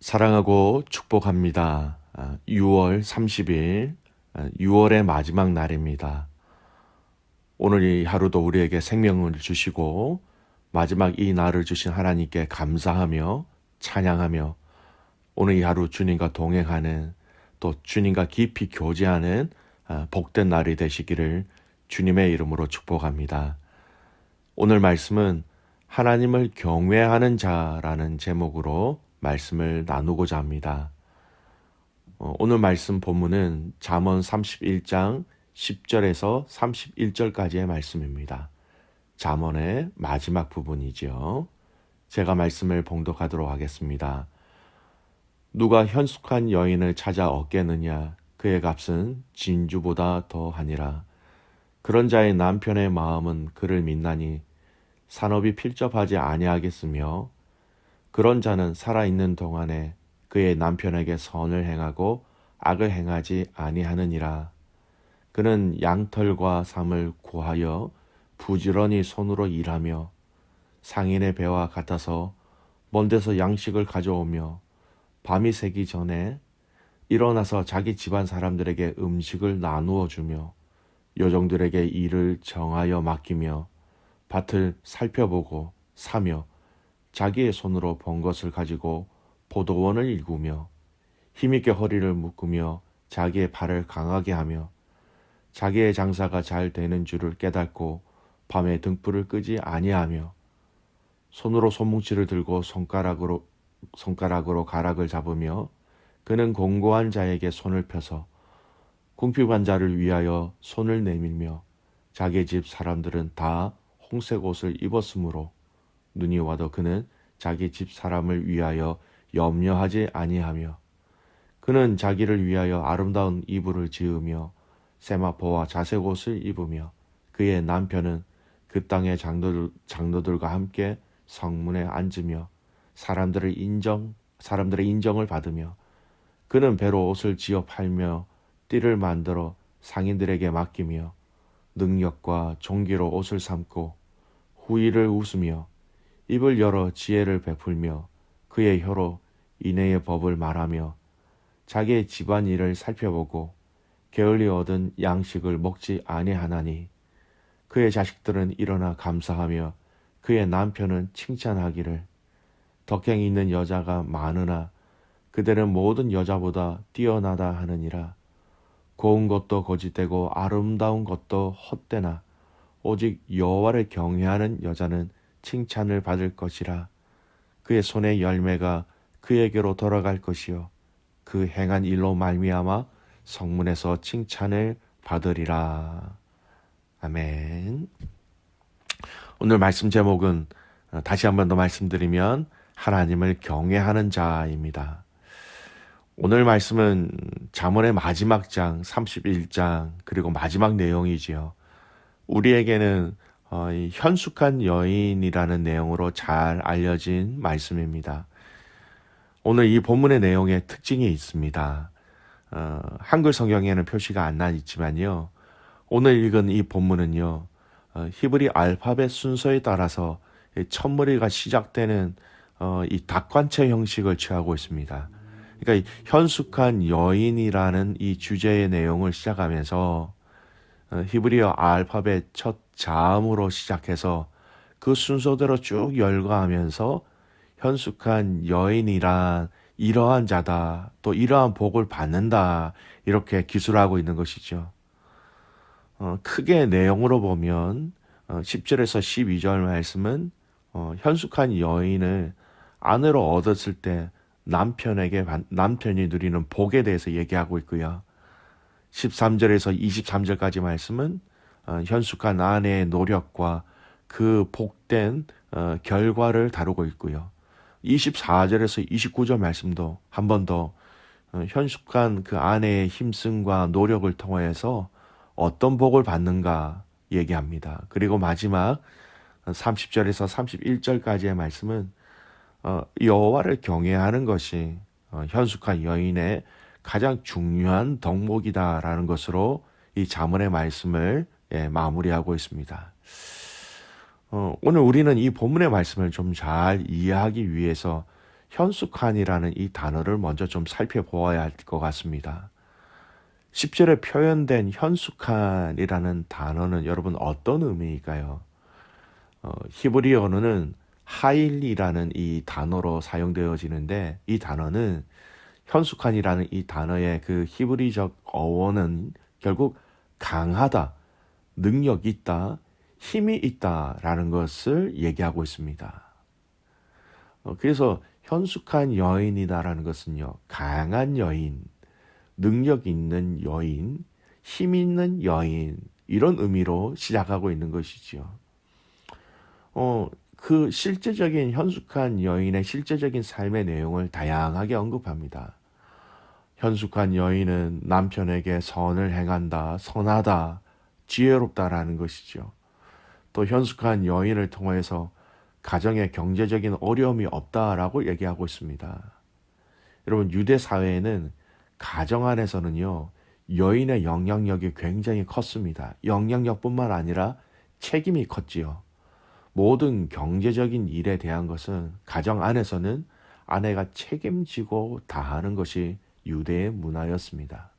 사랑하고 축복합니다. 6월 30일, 6월의 마지막 날입니다. 오늘 이 하루도 우리에게 생명을 주시고 마지막 이 날을 주신 하나님께 감사하며 찬양하며 오늘 이 하루 주님과 동행하는 또 주님과 깊이 교제하는 복된 날이 되시기를 주님의 이름으로 축복합니다. 오늘 말씀은 하나님을 경외하는 자라는 제목으로 말씀을 나누고자 합니다. 오늘 말씀 본문은 잠언 31장 10절에서 31절까지의 말씀입니다. 잠언의 마지막 부분이죠. 제가 말씀을 봉독하도록 하겠습니다. 누가 현숙한 여인을 찾아 얻겠느냐? 그의 값은 진주보다 더하니라. 그런 자의 남편의 마음은 그를 믿나니 산업이 필접하지 아니하겠으며 그런 자는 살아있는 동안에 그의 남편에게 선을 행하고 악을 행하지 아니하느니라. 그는 양털과 삼을 구하여 부지런히 손으로 일하며 상인의 배와 같아서 먼 데서 양식을 가져오며 밤이 새기 전에 일어나서 자기 집안 사람들에게 음식을 나누어 주며 요정들에게 일을 정하여 맡기며 밭을 살펴보고 사며 자기의 손으로 번 것을 가지고 포도원을 일구며 힘있게 허리를 묶으며 자기의 발을 강하게 하며 자기의 장사가 잘 되는 줄을 깨닫고 밤에 등불을 끄지 아니하며 손으로 손뭉치를 들고 손가락으로 가락을 잡으며 그는 공고한 자에게 손을 펴서 궁핍한 자를 위하여 손을 내밀며 자기 집 사람들은 다 홍색 옷을 입었으므로 눈이 와도 그는 자기 집 사람을 위하여 염려하지 아니하며 그는 자기를 위하여 아름다운 이불을 지으며 세마포와 자색 옷을 입으며 그의 남편은 그 땅의 장로들과 함께 성문에 앉으며 사람들의 인정을 받으며 그는 배로 옷을 지어 팔며 띠를 만들어 상인들에게 맡기며 능력과 종기로 옷을 삼고 후일을 웃으며 입을 열어 지혜를 베풀며 그의 혀로 인애의 법을 말하며 자기의 집안 일을 살펴보고 게을리 얻은 양식을 먹지 아니하나니 그의 자식들은 일어나 감사하며 그의 남편은 칭찬하기를 덕행이 있는 여자가 많으나 그들은 모든 여자보다 뛰어나다 하느니라. 고운 것도 거짓되고 아름다운 것도 헛되나 오직 여호와를 경외하는 여자는 칭찬을 받을 것이라. 그의 손의 열매가 그에게로 돌아갈 것이요 그 행한 일로 말미암아 성문에서 칭찬을 받으리라. 아멘. 오늘 말씀 제목은 다시 한 번 더 말씀드리면 하나님을 경외하는 자입니다. 오늘 말씀은 잠언의 마지막 장 31장 그리고 마지막 내용이지요. 우리에게는 이 현숙한 여인이라는 내용으로 잘 알려진 말씀입니다. 오늘 이 본문의 내용에 특징이 있습니다. 한글 성경에는 표시가 안 나 있지만요. 오늘 읽은 이 본문은요. 히브리 알파벳 순서에 따라서 첫머리가 시작되는 이 닭관체 형식을 취하고 있습니다. 그러니까 이 현숙한 여인이라는 이 주제의 내용을 시작하면서 히브리어 알파벳 첫 자음으로 시작해서 그 순서대로 쭉 열거하면서 현숙한 여인이란 이러한 자다, 또 이러한 복을 받는다, 이렇게 기술하고 있는 것이죠. 크게 내용으로 보면 10절에서 12절 말씀은 현숙한 여인을 아내로 얻었을 때 남편이 누리는 복에 대해서 얘기하고 있고요. 13절에서 23절까지 말씀은 현숙한 아내의 노력과 그 복된 결과를 다루고 있고요. 24절에서 29절 말씀도 한 번 더 현숙한 그 아내의 힘씀과 노력을 통해서 어떤 복을 받는가 얘기합니다. 그리고 마지막 30절에서 31절까지의 말씀은 여호와를 경외하는 것이 현숙한 여인의 가장 중요한 덕목이다라는 것으로 이 잠언의 말씀을 마무리하고 있습니다. 오늘 우리는 이 본문의 말씀을 좀 잘 이해하기 위해서 현숙한이라는 이 단어를 먼저 좀 살펴보아야 할 것 같습니다. 10절에 표현된 현숙한이라는 단어는 여러분 어떤 의미일까요? 히브리 언어는 하일이라는 이 단어로 사용되어지는데, 이 단어는 현숙한이라는 이 단어의 그 히브리적 어원은 결국 강하다, 능력 있다, 힘이 있다라는 것을 얘기하고 있습니다. 그래서 현숙한 여인이다라는 것은요, 강한 여인, 능력 있는 여인, 힘 있는 여인, 이런 의미로 시작하고 있는 것이지요. 그 실제적인 현숙한 여인의 실제적인 삶의 내용을 다양하게 언급합니다. 현숙한 여인은 남편에게 선을 행한다, 선하다, 지혜롭다라는 것이죠. 또 현숙한 여인을 통해서 가정에 경제적인 어려움이 없다라고 얘기하고 있습니다. 여러분, 유대 사회에는 가정 안에서는요, 여인의 영향력이 굉장히 컸습니다. 영향력뿐만 아니라 책임이 컸지요. 모든 경제적인 일에 대한 것은 가정 안에서는 아내가 책임지고 다하는 것이 유대의 문화였습니다.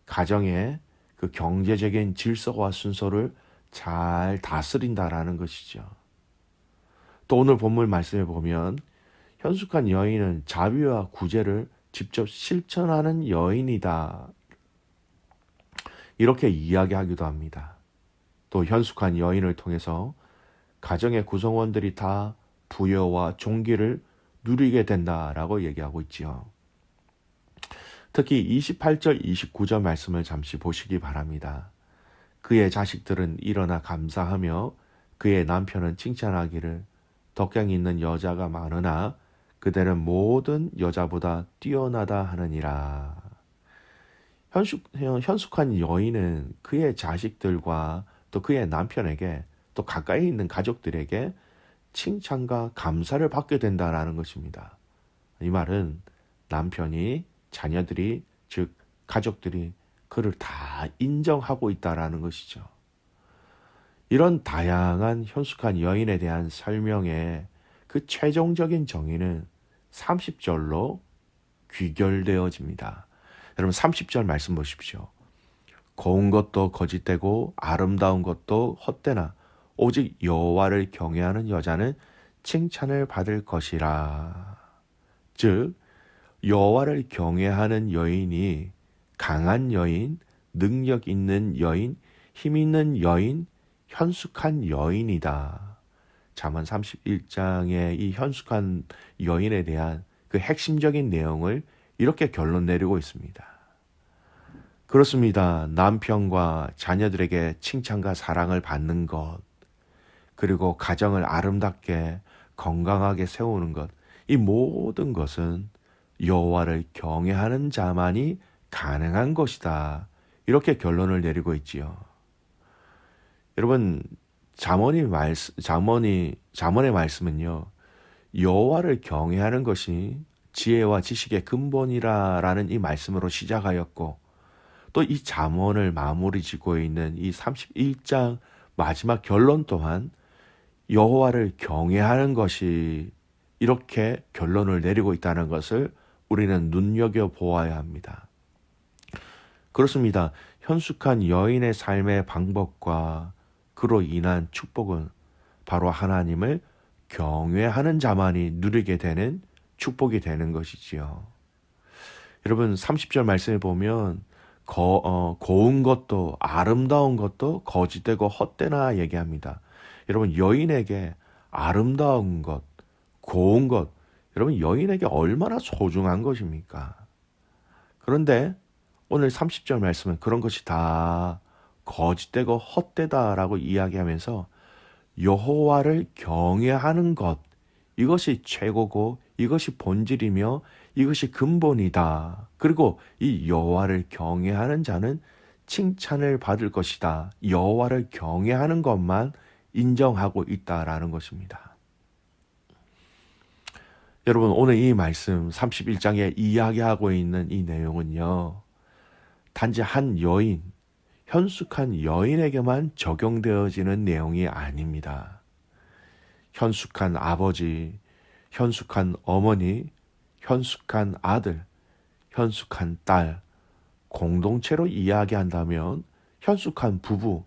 가정의 그 경제적인 질서와 순서를 잘 다스린다라는 것이죠. 또 오늘 본문 말씀에 보면 현숙한 여인은 자비와 구제를 직접 실천하는 여인이다, 이렇게 이야기하기도 합니다. 또 현숙한 여인을 통해서 가정의 구성원들이 다 부여와 존귀를 누리게 된다라고 얘기하고 있지요. 특히 28절, 29절 말씀을 잠시 보시기 바랍니다. 그의 자식들은 일어나 감사하며 그의 남편은 칭찬하기를 덕경 있는 여자가 많으나 그대는 모든 여자보다 뛰어나다 하느니라. 현숙한 여인은 그의 자식들과 또 그의 남편에게 또 가까이 있는 가족들에게 칭찬과 감사를 받게 된다는 것입니다. 이 말은 남편이, 자녀들이, 즉 가족들이 그를 다 인정하고 있다는 것이죠. 이런 다양한 현숙한 여인에 대한 설명의 그 최종적인 정의는 30절로 귀결되어집니다. 여러분, 30절 말씀 보십시오. 고운 것도 거짓되고 아름다운 것도 헛되나 오직 여호와를 경외하는 여자는 칭찬을 받을 것이라. 즉 여호와를 경외하는 여인이 강한 여인, 능력 있는 여인, 힘 있는 여인, 현숙한 여인이다. 잠언 31장의 이 현숙한 여인에 대한 그 핵심적인 내용을 이렇게 결론 내리고 있습니다. 그렇습니다. 남편과 자녀들에게 칭찬과 사랑을 받는 것, 그리고 가정을 아름답게 건강하게 세우는 것, 이 모든 것은 여호와를 경외하는 자만이 가능한 것이다. 이렇게 결론을 내리고 있지요. 여러분, 잠언의 말씀은요, 여호와를 경외하는 것이 지혜와 지식의 근본이라는 이 말씀으로 시작하였고, 또 이 잠언을 마무리 짓고 있는 이 31장 마지막 결론 또한 여호와를 경외하는 것이 이렇게 결론을 내리고 있다는 것을 우리는 눈여겨보아야 합니다. 그렇습니다. 현숙한 여인의 삶의 방법과 그로 인한 축복은 바로 하나님을 경외하는 자만이 누리게 되는 축복이 되는 것이지요. 여러분, 30절 말씀에 보면 고운 것도 아름다운 것도 거짓되고 헛되나 얘기합니다. 여러분, 여인에게 아름다운 것, 고운 것, 여러분 여인에게 얼마나 소중한 것입니까? 그런데 오늘 30절 말씀은 그런 것이 다 거짓되고 헛되다라고 이야기하면서 여호와를 경외하는 것, 이것이 최고고 이것이 본질이며 이것이 근본이다. 그리고 이 여호와를 경외하는 자는 칭찬을 받을 것이다. 여호와를 경외하는 것만 인정하고 있다라는 것입니다. 여러분, 오늘 이 말씀 31장에 이야기하고 있는 이 내용은요, 단지 한 여인, 현숙한 여인에게만 적용되어지는 내용이 아닙니다. 현숙한 아버지, 현숙한 어머니, 현숙한 아들, 현숙한 딸, 공동체로 이야기한다면 현숙한 부부,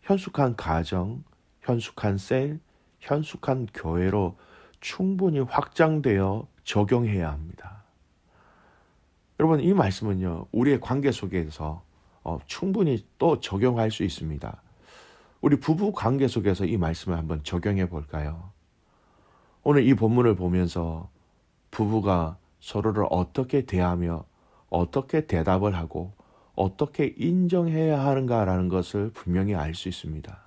현숙한 가정, 현숙한 셀, 현숙한 교회로 충분히 확장되어 적용해야 합니다. 여러분, 이 말씀은요, 우리의 관계 속에서 충분히 또 적용할 수 있습니다. 우리 부부 관계 속에서 이 말씀을 한번 적용해 볼까요? 오늘 이 본문을 보면서 부부가 서로를 어떻게 대하며 어떻게 대답을 하고 어떻게 인정해야 하는가라는 것을 분명히 알 수 있습니다.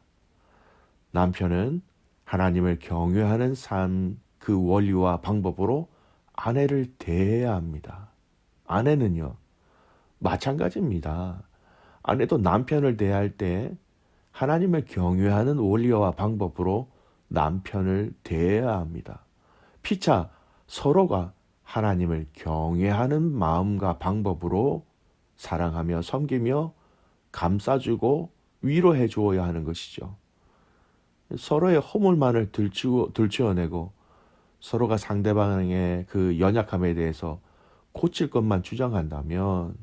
남편은 하나님을 경외하는 삶 그 원리와 방법으로 아내를 대해야 합니다. 아내는요, 마찬가지입니다. 아내도 남편을 대할 때 하나님을 경외하는 원리와 방법으로 남편을 대해야 합니다. 피차 서로가 하나님을 경외하는 마음과 방법으로 사랑하며 섬기며 감싸주고 위로해 주어야 하는 것이죠. 서로의 허물만을 들추어내고 서로가 상대방의 그 연약함에 대해서 고칠 것만 주장한다면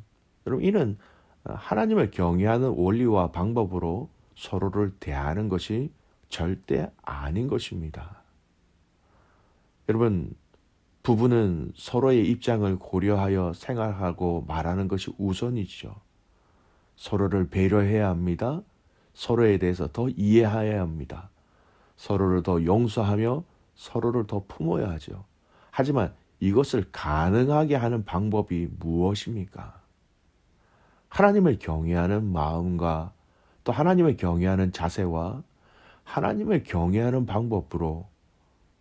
여러분, 이는 하나님을 경외하는 원리와 방법으로 서로를 대하는 것이 절대 아닌 것입니다. 여러분, 부부는 서로의 입장을 고려하여 생활하고 말하는 것이 우선이죠. 서로를 배려해야 합니다. 서로에 대해서 더 이해해야 합니다. 서로를 더 용서하며 서로를 더 품어야 하죠. 하지만 이것을 가능하게 하는 방법이 무엇입니까? 하나님을 경외하는 마음과 또 하나님을 경외하는 자세와 하나님을 경외하는 방법으로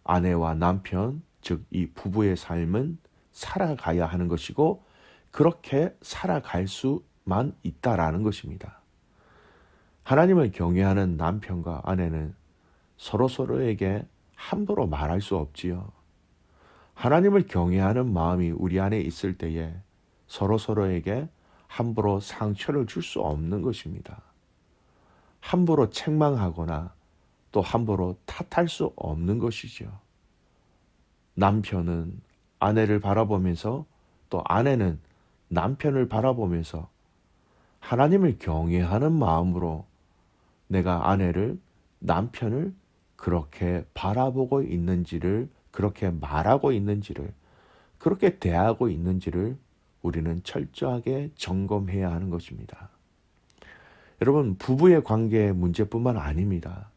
아내와 남편, 즉 이 부부의 삶은 살아가야 하는 것이고 그렇게 살아갈 수만 있다라는 것입니다. 하나님을 경외하는 남편과 아내는 서로에게 함부로 말할 수 없지요. 하나님을 경외하는 마음이 우리 안에 있을 때에 서로에게 함부로 상처를 줄 수 없는 것입니다. 함부로 책망하거나 또 함부로 탓할 수 없는 것이죠. 남편은 아내를 바라보면서 또 아내는 남편을 바라보면서 하나님을 경외하는 마음으로 내가 아내를, 남편을 그렇게 바라보고 있는지를, 그렇게 말하고 있는지를, 그렇게 대하고 있는지를 우리는 철저하게 점검해야 하는 것입니다. 여러분, 부부의 관계의 문제뿐만 아닙니다.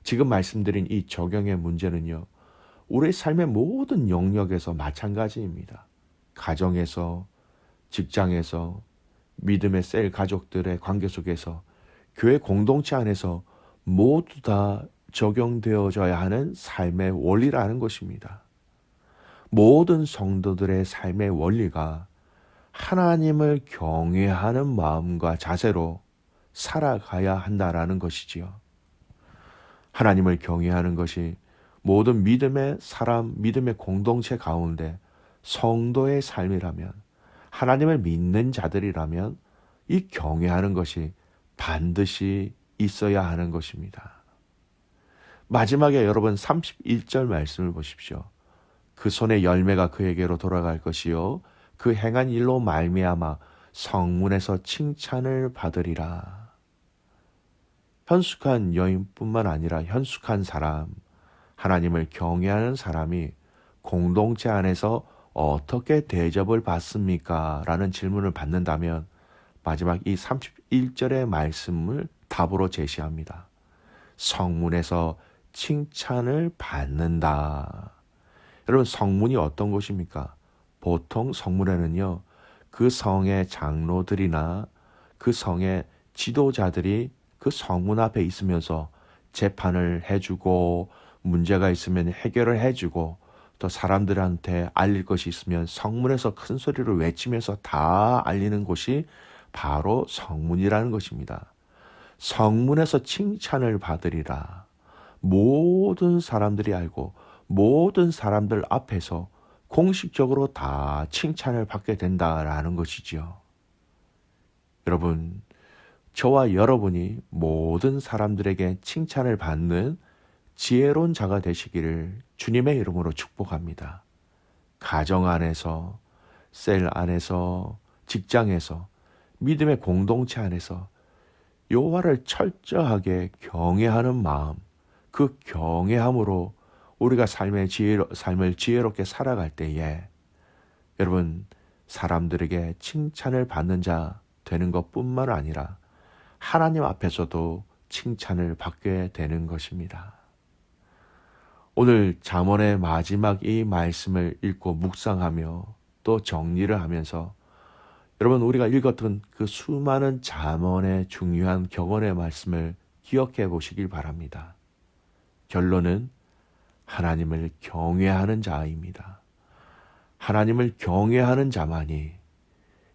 지금 말씀드린 이 적용의 문제는요, 우리의 삶의 모든 영역에서 마찬가지입니다. 가정에서, 직장에서, 믿음의 셀 가족들의 관계 속에서, 교회 공동체 안에서 모두 다 적용되어져야 하는 삶의 원리라는 것입니다. 모든 성도들의 삶의 원리가 하나님을 경외하는 마음과 자세로 살아가야 한다라는 것이지요. 하나님을 경외하는 것이 모든 믿음의 사람, 믿음의 공동체 가운데 성도의 삶이라면, 하나님을 믿는 자들이라면 이 경외하는 것이 반드시 있어야 하는 것입니다. 마지막에 여러분 31절 말씀을 보십시오. 그 손의 열매가 그에게로 돌아갈 것이요 그 행한 일로 말미암아 성문에서 칭찬을 받으리라. 현숙한 여인뿐만 아니라 현숙한 사람, 하나님을 경외하는 사람이 공동체 안에서 어떻게 대접을 받습니까? 라는 질문을 받는다면 마지막 이 31절의 말씀을 답으로 제시합니다. 성문에서 칭찬을 받는다. 여러분, 성문이 어떤 곳입니까? 보통 성문에는요, 그 성의 장로들이나 그 성의 지도자들이 그 성문 앞에 있으면서 재판을 해주고 문제가 있으면 해결을 해주고 또 사람들한테 알릴 것이 있으면 성문에서 큰 소리를 외치면서 다 알리는 곳이 바로 성문이라는 것입니다. 성문에서 칭찬을 받으리라. 모든 사람들이 알고 모든 사람들 앞에서 공식적으로 다 칭찬을 받게 된다라는 것이지요. 여러분, 저와 여러분이 모든 사람들에게 칭찬을 받는 지혜로운 자가 되시기를 주님의 이름으로 축복합니다. 가정 안에서, 셀 안에서, 직장에서, 믿음의 공동체 안에서 여호와를 철저하게 경외하는 마음, 그 경외함으로 우리가 삶을 지혜롭게 살아갈 때에 여러분, 사람들에게 칭찬을 받는 자 되는 것뿐만 아니라 하나님 앞에서도 칭찬을 받게 되는 것입니다. 오늘 잠언의 마지막 이 말씀을 읽고 묵상하며 또 정리를 하면서 여러분, 우리가 읽었던 그 수많은 잠언의 중요한 격언의 말씀을 기억해 보시길 바랍니다. 결론은 하나님을 경외하는 자입니다. 하나님을 경외하는 자만이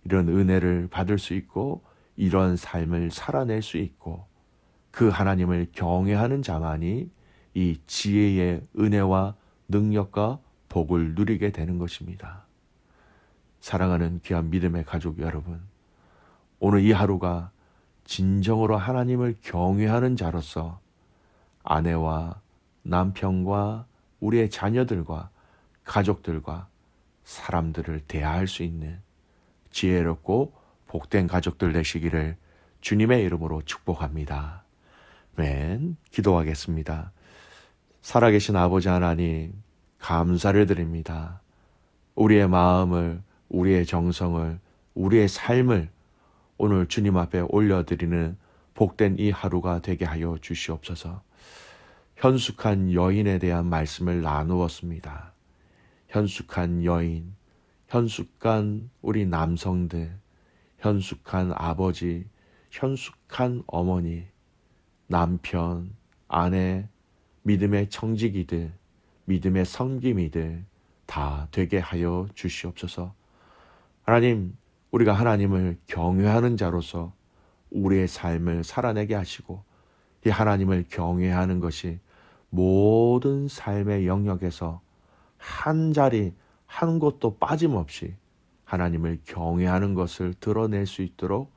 이런 은혜를 받을 수 있고 이런 삶을 살아낼 수 있고 그 하나님을 경외하는 자만이 이 지혜의 은혜와 능력과 복을 누리게 되는 것입니다. 사랑하는 귀한 믿음의 가족 여러분, 오늘 이 하루가 진정으로 하나님을 경외하는 자로서 아내와 남편과 우리의 자녀들과 가족들과 사람들을 대할 수 있는 지혜롭고 복된 가족들 되시기를 주님의 이름으로 축복합니다. 아멘. 기도하겠습니다. 살아계신 아버지 하나님, 감사를 드립니다. 우리의 마음을, 우리의 정성을, 우리의 삶을 오늘 주님 앞에 올려드리는 복된 이 하루가 되게 하여 주시옵소서. 현숙한 여인에 대한 말씀을 나누었습니다. 현숙한 여인, 현숙한 우리 남성들, 현숙한 아버지, 현숙한 어머니, 남편, 아내, 믿음의 청지기들, 믿음의 섬김이들 다 되게 하여 주시옵소서. 하나님, 우리가 하나님을 경외하는 자로서 우리의 삶을 살아내게 하시고 이 하나님을 경외하는 것이 모든 삶의 영역에서 한 자리 한 곳도 빠짐없이 하나님을 경외하는 것을 드러낼 수 있도록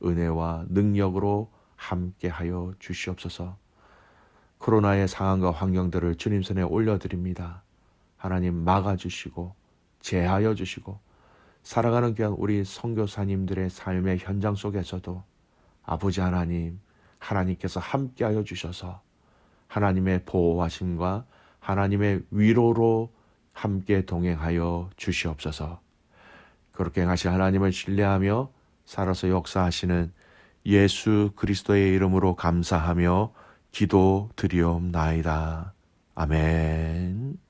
은혜와 능력으로 함께하여 주시옵소서. 코로나의 상황과 환경들을 주님 손에 올려드립니다. 하나님 막아주시고 제하여 주시고 살아가는 귀한 우리 선교사님들의 삶의 현장 속에서도 아버지 하나님, 하나님께서 함께하여 주셔서 하나님의 보호하심과 하나님의 위로로 함께 동행하여 주시옵소서. 그렇게 행하실 하나님을 신뢰하며 살아서 역사하시는 예수 그리스도의 이름으로 감사하며 기도 드리옵나이다. 아멘.